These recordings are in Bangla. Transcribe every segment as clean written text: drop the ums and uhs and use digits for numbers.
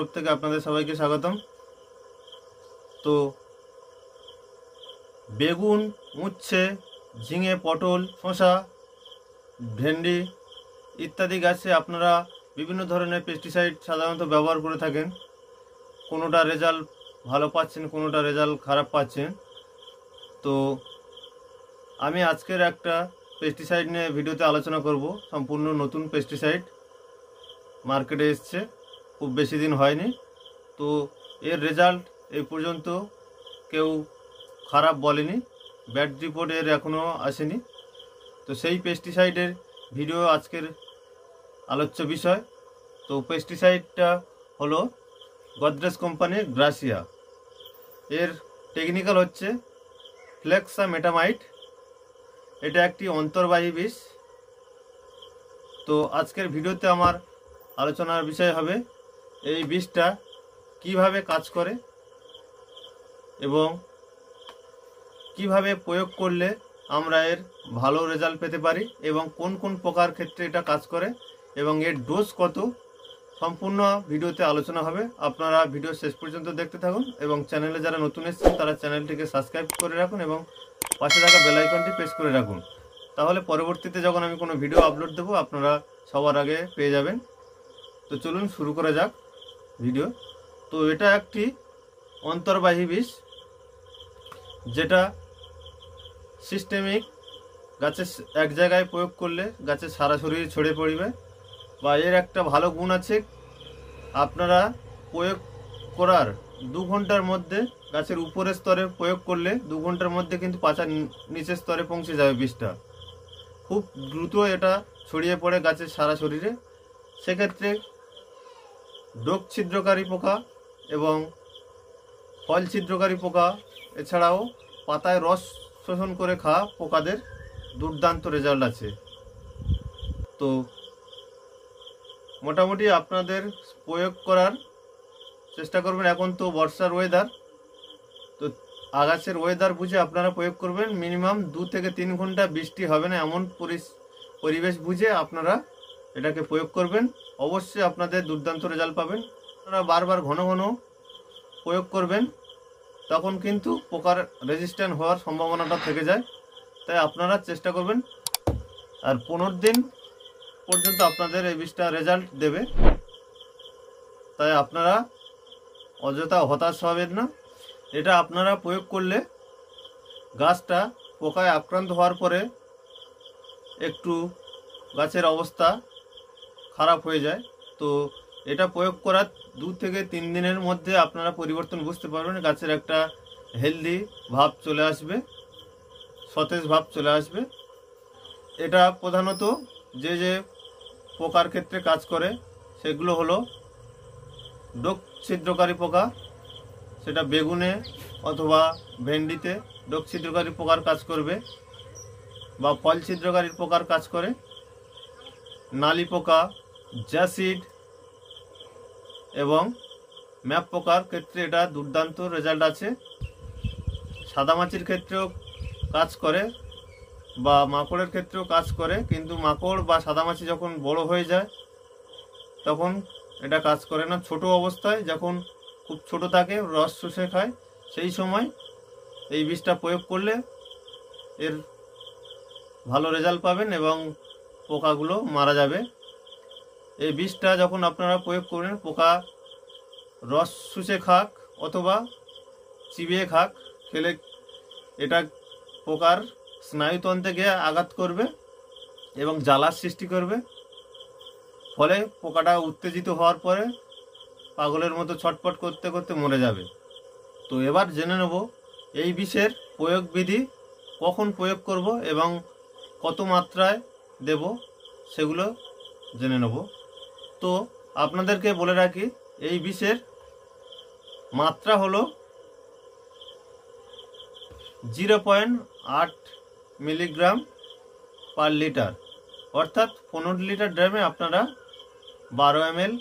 তরফ থেকে আপনাদের সবাইকে স্বাগতম। তো বেগুন, উচ্ছে, ঝিঙে, পটল, শসা, ভেন্ডি ইত্যাদি গাছে আপনারা বিভিন্ন ধরনের পেস্টিসাইড সাধারণত ব্যবহার করে থাকেন। কোনোটা রেজাল্ট ভালো পাচ্ছেন, কোনোটা রেজাল্ট খারাপ পাচ্ছেন। তো আমি আজকের একটা পেস্টিসাইড নিয়ে ভিডিওতে আলোচনা করব। সম্পূর্ণ নতুন পেস্টিসাইড মার্কেটে এসছে, খুব বেশি দিন হয়নি। তো এর রেজাল্ট এই পর্যন্ত কেউ খারাপ বলেনি, ব্যাড রিপোর্ট এর এখনও আসেনি। তো সেই পেস্টিসাইডের ভিডিও আজকের আলোচ্য বিষয়। তো পেস্টিসাইডটা হলো গডরেজ কোম্পানির গ্রাসিয়া। এর টেকনিক্যাল হচ্ছে ফ্লেক্সামেটামাইড। এটা একটি অন্তর্বাহী বিষ। তো আজকের ভিডিওতে আমার আলোচনার বিষয় হবে এই বিষটা কিভাবে কাজ করে এবং কিভাবে প্রয়োগ করলে আমরা এর ভালো রেজাল্ট পেতে পারি এবং কোন কোন পোকার ক্ষেত্রে এটা কাজ করে এবং এর ডোজ কত, সম্পূর্ণ ভিডিওতে আলোচনা হবে। আপনারা ভিডিও শেষ পর্যন্ত দেখতে থাকুন এবং চ্যানেলে যারা নতুন এসেছেন তারা চ্যানেলটিকে সাবস্ক্রাইব করে রাখুন এবং পাশে থাকা বেল আইকনটি প্রেস করে রাখুন। তাহলে পরবর্তীতে যখন আমি কোনো ভিডিও আপলোড দেবো আপনারা সবার আগে পেয়ে যাবেন। তো চলুন শুরু করা যাক ভিডিও। তো এটা একটি অন্তর্বাহী বিষ, যেটা সিস্টেমিক গাছে এক জায়গায় প্রয়োগ করলে গাছে সারা শরীরে ছড়িয়ে পড়বে। বা এর একটা ভালো গুণ আছে, আপনারা প্রয়োগ করার 2 ঘন্টার মধ্যে গাছের উপরের স্তরে প্রয়োগ করলে 2 ঘন্টার মধ্যে কিন্তু পাতার নিচের স্তরে পৌঁছে যাবে বিষটা। খুব দ্রুত এটা ছড়িয়ে পড়ে গাছের সারা শরীরে। সেক্ষেত্রে ডোক ছিদ্রকারী পোকা এবং ফল ছিদ্রকারী পোকা, এছাড়াও পাতায় রস শোষণ করে খাওয়া পোকাদের দুর্দান্ত রেজাল্ট আছে। তো মোটামুটি আপনাদের প্রয়োগ করার চেষ্টা করবেন। এখন তো বর্ষার ওয়েদার, তো আগাছের ওয়েদার বুঝে আপনারা প্রয়োগ করবেন। মিনিমাম 2 থেকে 3 ঘন্টা বৃষ্টি হবে না এমন পরিবেশ বুঝে আপনারা এটাকে প্রয়োগ করবেন। অবশ্যই আপনাদের দুর্দান্ত রেজাল্ট পাবেন। আপনারা বারবার ঘন ঘন প্রয়োগ করবেন, তখন কিন্তু পোকার রেজিস্ট্যান্ট হওয়ার সম্ভাবনাটা থেকে যায়। তাই আপনারা চেষ্টা করবেন। আর 15 দিন পর্যন্ত আপনাদের এই বিষটা রেজাল্ট দেবে। তাই আপনারা অযথা হতাশ হবেন না। এটা আপনারা প্রয়োগ করলে গাছটা পোকায় আক্রান্ত হওয়ার পরে একটু গাছের অবস্থা খারাপ হয়ে যায়। তো এটা প্রয়োগ করার 2 থেকে 3 দিনের মধ্যে আপনারা পরিবর্তন বুঝতে পারবেন। গাছের একটা হেলদি ভাব চলে আসবে, সতেজ ভাব চলে আসবে। এটা প্রধানত যে যে পোকার ক্ষেত্রে কাজ করে সেগুলো হলো ডোক ছিদ্রকারী পোকা, সেটা বেগুনে অথবা ভেন্ডিতে ডোক ছিদ্রকারী পোকার কাজ করবে, বা ফল ছিদ্রকারী পোকার কাজ করে। নালি পোকা, জ্যাসিড এবং ম্যাপ পোকার ক্ষেত্রে এটা দুর্দান্ত রেজাল্ট আছে। সাদামাছির ক্ষেত্রেও কাজ করে বা মাকড়ের ক্ষেত্রেও কাজ করে, কিন্তু মাকড় বা সাদামাছি যখন বড় হয়ে যায় তখন এটা কাজ করে না। ছোট অবস্থায় যখন খুব ছোট থাকে, রস শুষে খায়, সেই সময় এই বিষটা প্রয়োগ করলে এর ভালো রেজাল্ট পাবেন এবং পোকাগুলো মারা যাবে। এই বিষটা যখন আপনারা প্রয়োগ করবেন, পোকা রস শুষে খাক অথবা চিবিয়ে খাক, খেলে এটা পোকার স্নায়ুতন্ত্রে গিয়ে আঘাত করবে এবং জ্বালার সৃষ্টি করবে। ফলে পোকাটা উত্তেজিত হওয়ার পরে পাগলের মতো ছটপট করতে করতে মরে যাবে। তো এবার জেনে নেব এই বিষের প্রয়োগ বিধি, কখন প্রয়োগ করব এবং কত মাত্রায় দেব সেগুলো জেনে নেব। তো আপনাদেরকে বলে রাখি, এই বিষের মাত্রা হলো 0.8 মিলিগ্রাম পার লিটার, অর্থাৎ 15 লিটার ড্রামে আপনারা 12 ml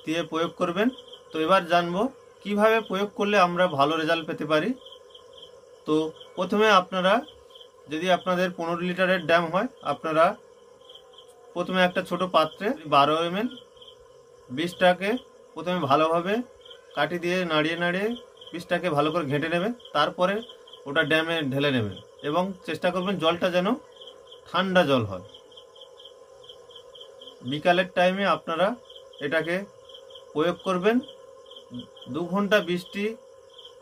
দিয়ে প্রয়োগ করবেন। তো এবার জানবো কিভাবে প্রয়োগ করলে আমরা ভালো রেজাল্ট পেতে পারি। তো প্রথমে আপনারা, যদি আপনাদের 15 লিটারের ড্রাম হয়, আপনারা প্রথমে একটা ছোট পাত্রে 12 ml বিষটাকে প্রথমে ভালোভাবে কাঠি দিয়ে নাড়িয়ে নাড়িয়ে বীজটাকে ভালো করে ঘেঁটে নেবেন, তারপরে ওটা ড্যামে ঢেলে নেবেন এবং চেষ্টা করবেন জলটা যেন ঠান্ডা জল হয়। বিকালের টাইমে আপনারা এটাকে প্রয়োগ করবেন। 2 ঘন্টা বৃষ্টি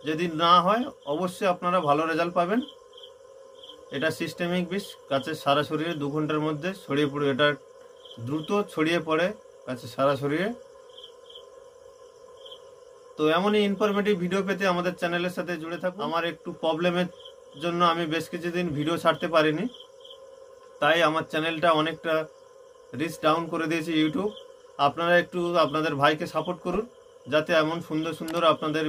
যদি না হয় অবশ্যই আপনারা ভালো রেজাল্ট পাবেন। এটা সিস্টেমিক বিষ, গাছের সারা শরীরে 2 ঘন্টার মধ্যে ছড়িয়ে পড়ে, এটা দ্রুত ছড়িয়ে পড়ে গাছের সারা শরীরে। তো এমনই ইনফরমেটিভ ভিডিও পেতে আমাদের চ্যানেলের সাথে জুড়ে থাকুন। আমার একটু প্রবলেমের জন্য আমি বেশ কিছুদিন ভিডিও ছাড়তে পারিনি, তাই আমার চ্যানেলটা অনেকটা রিচ ডাউন করে দিয়েছে ইউটিউব। আপনারা একটু আপনাদের ভাইকে সাপোর্ট করুন, যাতে এমন সুন্দর সুন্দর আপনাদের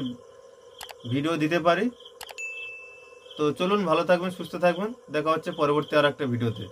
ভিডিও দিতে পারি। তো চলুন, ভালো থাকবেন, সুস্থ থাকবেন, দেখা হচ্ছে পরবর্তী আর একটা ভিডিওতে।